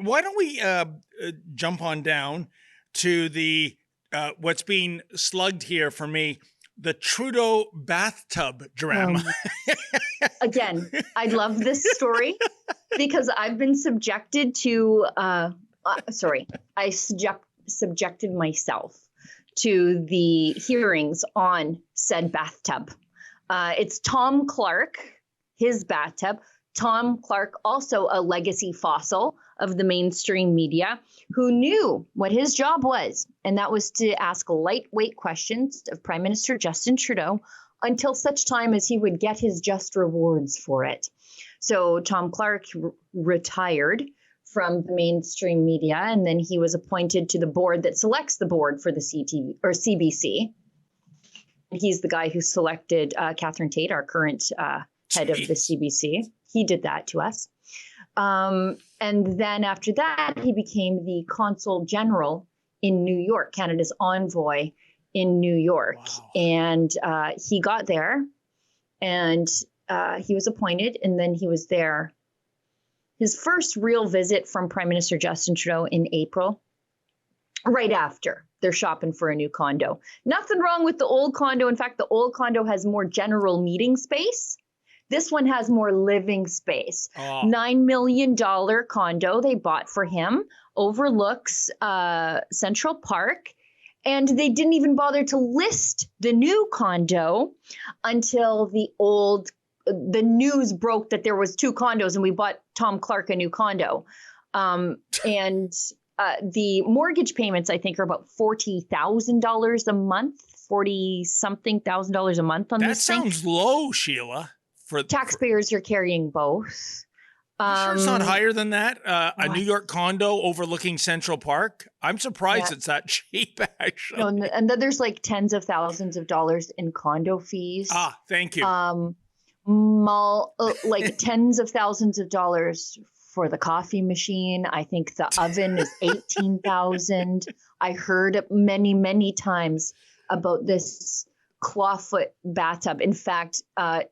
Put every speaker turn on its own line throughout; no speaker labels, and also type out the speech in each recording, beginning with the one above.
why don't we jump on down to the what's being slugged here for me, the Trudeau bathtub drama.
Again, I love this story because I've been subjected to, subjected myself to the hearings on said bathtub. It's Tom Clark, his bathtub. Tom Clark, also a legacy fossil of the mainstream media, who knew what his job was, and that was to ask lightweight questions of Prime Minister Justin Trudeau until such time as he would get his just rewards for it. So Tom Clark retired from the mainstream media, and then he was appointed to the board that selects the board for the CBC. He's the guy who selected Catherine Tate, our current head of the CBC. He did that to us. And then after that, he became the consul general in New York, Canada's envoy in New York. Wow. And he got there and he was appointed, and then he was there. His first real visit from Prime Minister Justin Trudeau in April, right after they're shopping for a new condo. Nothing wrong with the old condo. In fact, the old condo has more general meeting space. This one has more living space. Oh. $9 million condo they bought for him, overlooks Central Park. And they didn't even bother to list the new condo until the news broke that there was two condos, and we bought Tom Clark a new condo. And the mortgage payments, I think, are about $40,000 a month, 40-something thousand dollars a month on this thing.
That sounds low, Sheila.
Taxpayers are carrying both.
Sure it's not higher than that? A New York condo overlooking Central Park? I'm surprised it's that cheap, actually.
No, and then there's like tens of thousands of dollars in condo fees.
Ah, thank you.
Like tens of thousands of dollars for the coffee machine. I think the oven is $18,000. I heard many, many times about this clawfoot bathtub. In fact,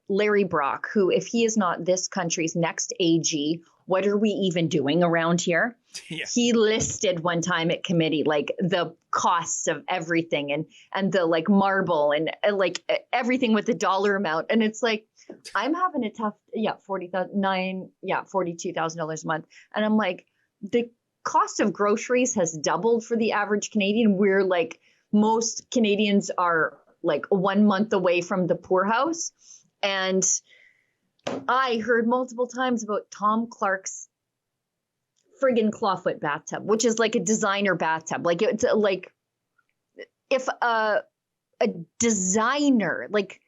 Larry Brock, who, if he is not this country's next AG, what are we even doing around here? Yeah. He listed one time at committee, like the costs of everything and the like marble and like everything with the dollar amount. And it's like, I'm having a tough, $42,000 a month. And I'm like, the cost of groceries has doubled for the average Canadian. We're like, most Canadians are like 1 month away from the poorhouse. And I heard multiple times about Tom Clark's friggin' clawfoot bathtub, which is like a designer bathtub. Like it's like if a designer, like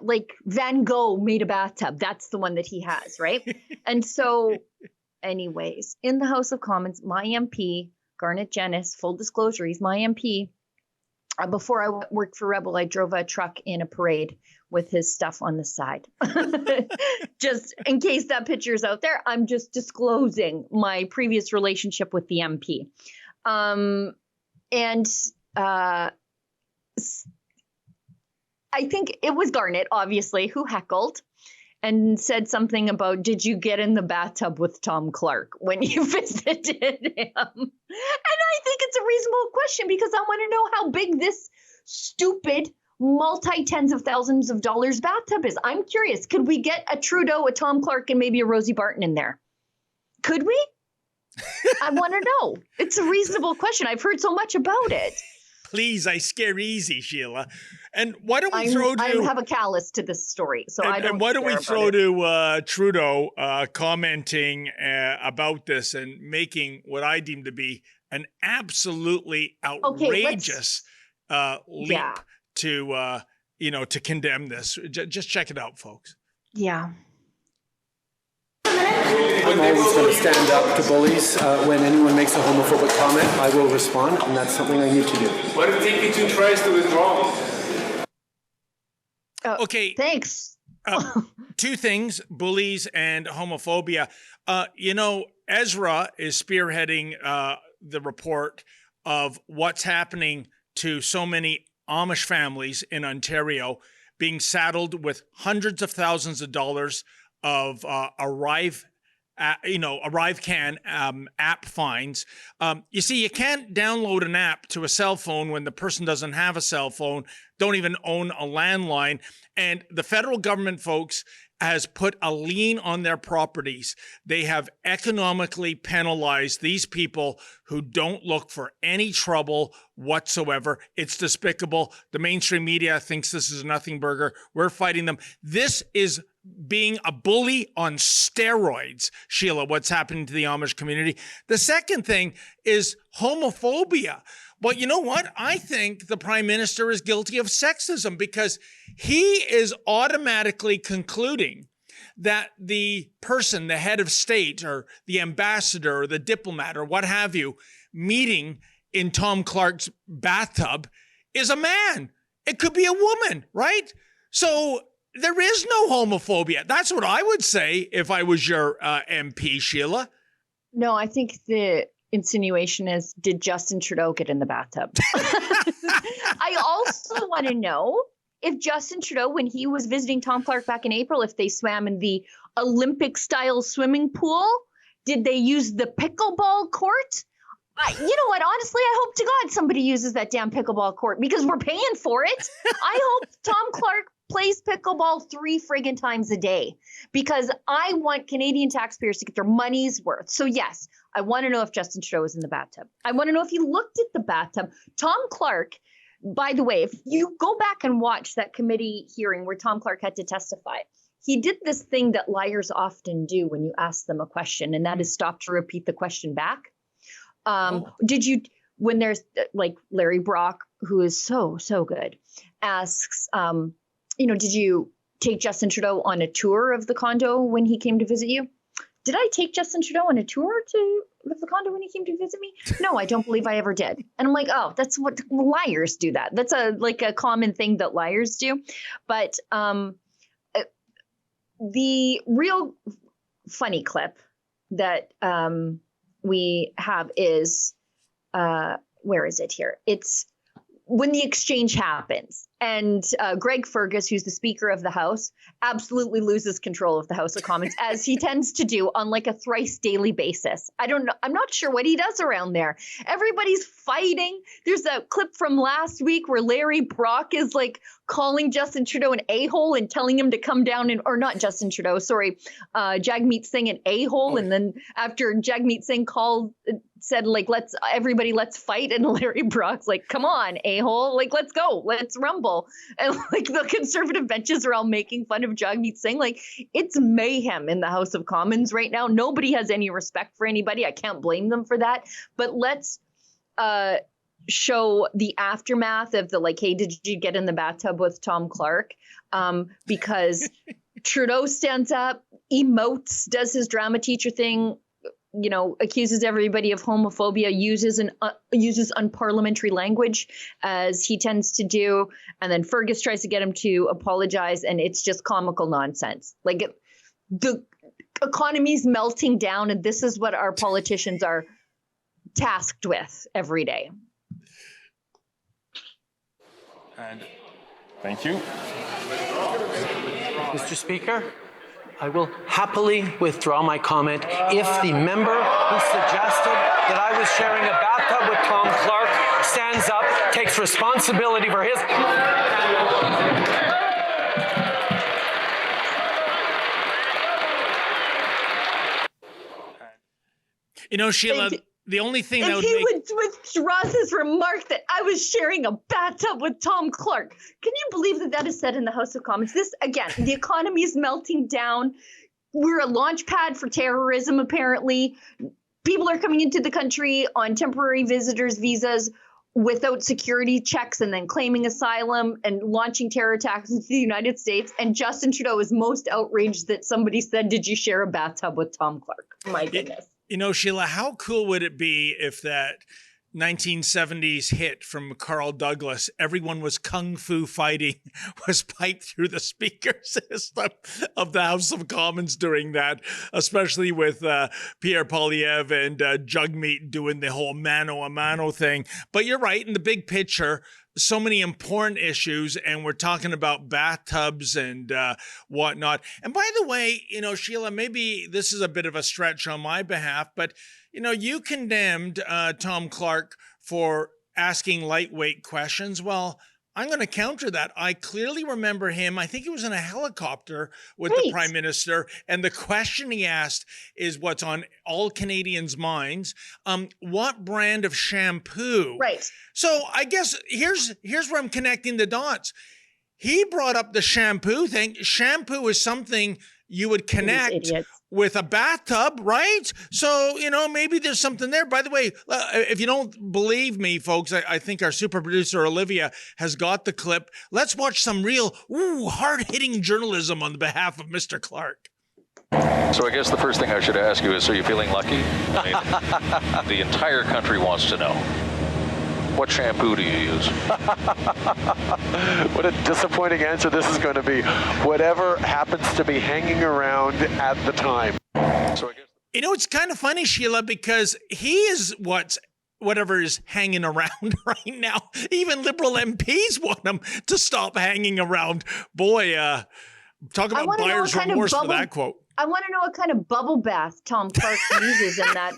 like Van Gogh made a bathtub, that's the one that he has, right? And so anyways, in the House of Commons, my MP, Garnet Janice, full disclosure, he's my MP. Before I worked for Rebel, I drove a truck in a parade with his stuff on the side. Just in case that picture is out there, I'm just disclosing my previous relationship with the MP. I think it was Garnet, obviously, who heckled and said something about, did you get in the bathtub with Tom Clark when you visited him? And I think it's a reasonable question because I want to know how big this stupid multi-tens of thousands of dollars bathtub is. I'm curious. Could we get a Trudeau, a Tom Clark, and maybe a Rosie Barton in there? Could we? I want to know. It's a reasonable question. I've heard so much about it.
Please, I scare easy, Sheila. And why don't we
I have a callus to this story, so I don't.
And why don't we throw to Trudeau commenting about this and making what I deem to be an absolutely outrageous leap to to condemn this. Just check it out, folks.
Yeah.
I'm always going to stand up to bullies. When anyone makes a homophobic comment, I will respond, and that's something I need to do.
Why did it take you 2 tries to withdraw?
Okay.
Thanks.
2 things, bullies and homophobia. Ezra is spearheading the report of what's happening to so many Amish families in Ontario being saddled with hundreds of thousands of dollars of Arrive ArriveCan app fines. You see, you can't download an app to a cell phone when the person doesn't have a cell phone, don't even own a landline. And the federal government, folks, has put a lien on their properties. They have economically penalized these people who don't look for any trouble whatsoever. It's despicable. The mainstream media thinks this is a nothing burger. We're fighting them. This is being a bully on steroids, Sheila, what's happening to the Amish community. The second thing is homophobia. But you know what? I think the Prime Minister is guilty of sexism because he is automatically concluding that the person, the head of state or the ambassador or the diplomat or what have you, meeting in Tom Clark's bathtub is a man. It could be a woman, right? So there is no homophobia. That's what I would say if I was your MP, Sheila.
No, I think the insinuation is, did Justin Trudeau get in the bathtub? I also want to know if Justin Trudeau, when he was visiting Tom Clark back in April, if they swam in the Olympic-style swimming pool, did they use the pickleball court? You know what? Honestly, I hope to God somebody uses that damn pickleball court because we're paying for it. I hope Tom Clark plays pickleball 3 friggin' times a day because I want Canadian taxpayers to get their money's worth. So yes, I want to know if Justin Trudeau was in the bathtub. I want to know if he looked at the bathtub. Tom Clark, by the way, if you go back and watch that committee hearing where Tom Clark had to testify, he did this thing that liars often do when you ask them a question, and that is stop to repeat the question back. Did you, when there's like Larry Brock, who is so good, asks, did you take Justin Trudeau on a tour of the condo when he came to visit you? Did I take Justin Trudeau on a tour of the condo when he came to visit me? No, I don't believe I ever did. And I'm like, oh, that's what liars do that. That's a common thing that liars do. But the real funny clip that we have is, where is it here? It's when the exchange happens and Greg Fergus, who's the Speaker of the House, absolutely loses control of the House of Commons, as he tends to do on like a thrice daily basis. I don't know. I'm not sure what he does around there. Everybody's fighting. There's a clip from last week where Larry Brock is like calling Justin Trudeau an a-hole and telling him to come down or not Justin Trudeau, sorry, Jagmeet Singh an a-hole. And then after Jagmeet Singh said like, let's fight. And Larry Brock's like, come on, a-hole, like, let's go, let's rumble. And like the conservative benches are all making fun of Jagmeet Singh. Like it's mayhem in the House of Commons right now. Nobody has any respect for anybody. I can't blame them for that. But let's show the aftermath of the like, hey, did you get in the bathtub with Tom Clark? Because Trudeau stands up, emotes, does his drama teacher thing, accuses everybody of homophobia, uses unparliamentary language as he tends to do. And then Fergus tries to get him to apologize. And it's just comical nonsense. Like the economy's melting down. And this is what our politicians are tasked with every day.
And thank you.
Mr. Speaker, I will happily withdraw my comment if the member who suggested that I was sharing a bathtub with Tom Clark stands up, takes responsibility for his...
Sheila, the only thing that would
he would withdraw his remark that I was sharing a bathtub with Tom Clark. Can you believe that is said in the House of Commons? This, again, the economy is melting down. We're a launch pad for terrorism, apparently. People are coming into the country on temporary visitors' visas without security checks and then claiming asylum and launching terror attacks into the United States. And Justin Trudeau is most outraged that somebody said, did you share a bathtub with Tom Clark? My goodness.
Sheila, how cool would it be if that 1970s hit from Carl Douglas, Everyone Was Kung Fu Fighting, was piped through the speaker system of the House of Commons during that, especially with Pierre Poilievre and Jagmeet doing the whole mano a mano thing. But you're right, in the big picture, so many important issues, and we're talking about bathtubs and whatnot. And by the way, Sheila, maybe this is a bit of a stretch on my behalf, but you condemned Tom Clark for asking lightweight questions. Well, I'm going to counter that. I clearly remember him. I think he was in a helicopter with the Prime Minister. And the question he asked is what's on all Canadians' minds. What brand of shampoo?
Right.
So I guess here's where I'm connecting the dots. He brought up the shampoo thing. Shampoo is something you would connect with a bathtub, right? So, maybe there's something there. By the way, if you don't believe me, folks, I think our super producer, Olivia, has got the clip. Let's watch some real, hard-hitting journalism on behalf of Mr. Clark.
So I guess the first thing I should ask you is, are you feeling lucky? I mean, the entire country wants to know. What shampoo do you use?
What a disappointing answer this is going to be. Whatever happens to be hanging around at the time.
So I guess
it's kind of funny, Sheila, because he is whatever is hanging around right now. Even Liberal MPs want him to stop hanging around. Boy, talk about buyer's remorse for that quote.
I want to know what kind of bubble bath Tom Clark uses in that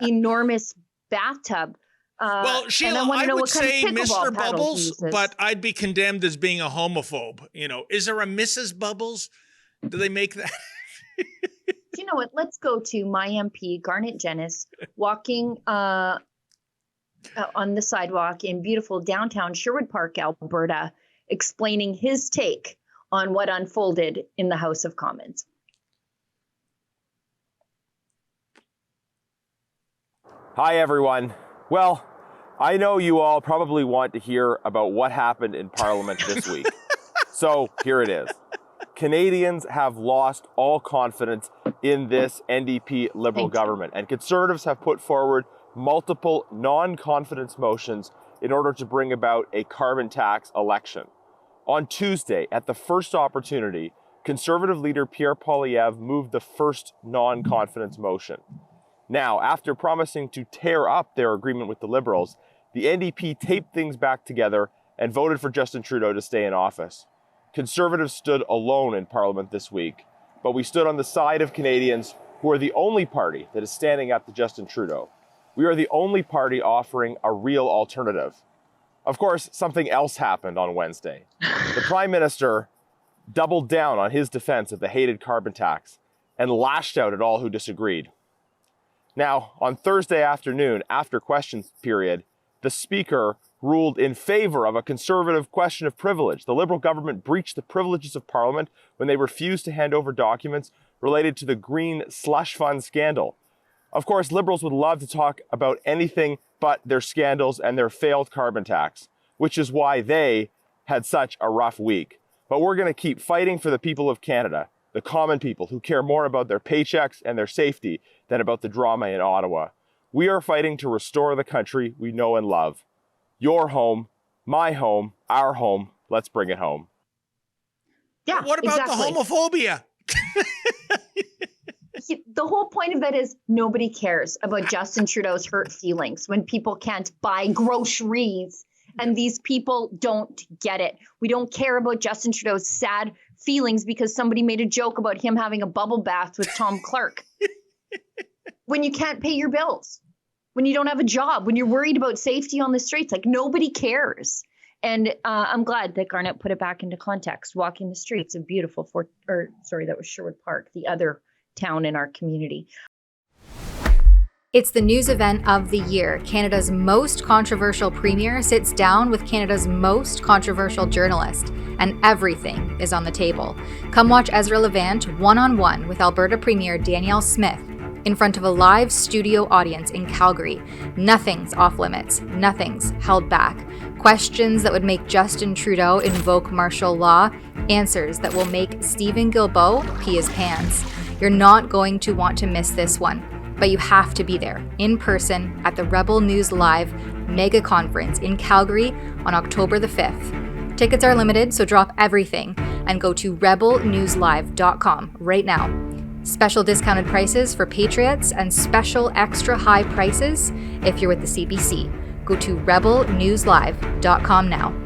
enormous bathtub.
Well, Sheila, I would say Mr. Bubbles, but I'd be condemned as being a homophobe. Is there a Mrs. Bubbles? Do they make that?
You know what? Let's go to my MP, Garnet Jennis, walking on the sidewalk in beautiful downtown Sherwood Park, Alberta, explaining his take on what unfolded in the House of Commons.
Hi, everyone. Well, I know you all probably want to hear about what happened in Parliament this week. So here it is. Canadians have lost all confidence in this NDP Liberal government, and Conservatives have put forward multiple non-confidence motions in order to bring about a carbon tax election. On Tuesday, at the first opportunity, Conservative leader Pierre Poilievre moved the first non-confidence motion. Now, after promising to tear up their agreement with the Liberals, the NDP taped things back together and voted for Justin Trudeau to stay in office. Conservatives stood alone in Parliament this week, but we stood on the side of Canadians who are the only party that is standing up to Justin Trudeau. We are the only party offering a real alternative. Of course, something else happened on Wednesday. The Prime Minister doubled down on his defense of the hated carbon tax and lashed out at all who disagreed. Now, on Thursday afternoon, after questions period, the Speaker ruled in favor of a Conservative question of privilege. The Liberal government breached the privileges of Parliament when they refused to hand over documents related to the Green Slush Fund scandal. Of course, Liberals would love to talk about anything but their scandals and their failed carbon tax, which is why they had such a rough week. But we're going to keep fighting for the people of Canada, the common people who care more about their paychecks and their safety than about the drama in Ottawa. We are fighting to restore the country we know and love. Your home, my home, our home. Let's bring it home.
Yeah,
what about the homophobia?
The whole point of it is nobody cares about Justin Trudeau's hurt feelings when people can't buy groceries, and these people don't get it. We don't care about Justin Trudeau's sad feelings because somebody made a joke about him having a bubble bath with Tom Clark. When you can't pay your bills, when you don't have a job, when you're worried about safety on the streets, like nobody cares. And I'm glad that Garnet put it back into context, walking the streets of beautiful that was Sherwood Park, the other town in our community.
It's the news event of the year. Canada's most controversial premier sits down with Canada's most controversial journalist, and everything is on the table. Come watch Ezra Levant one-on-one with Alberta Premier Danielle Smith in front of a live studio audience in Calgary. Nothing's off limits. Nothing's held back. Questions that would make Justin Trudeau invoke martial law. Answers that will make Stephen Guilbeault pee his pants. You're not going to want to miss this one, but you have to be there in person at the Rebel News Live mega conference in Calgary on October the 5th. Tickets are limited, so drop everything and go to rebelnewslive.com right now. Special discounted prices for Patriots and special extra high prices if you're with the CBC. Go to rebelnewslive.com now.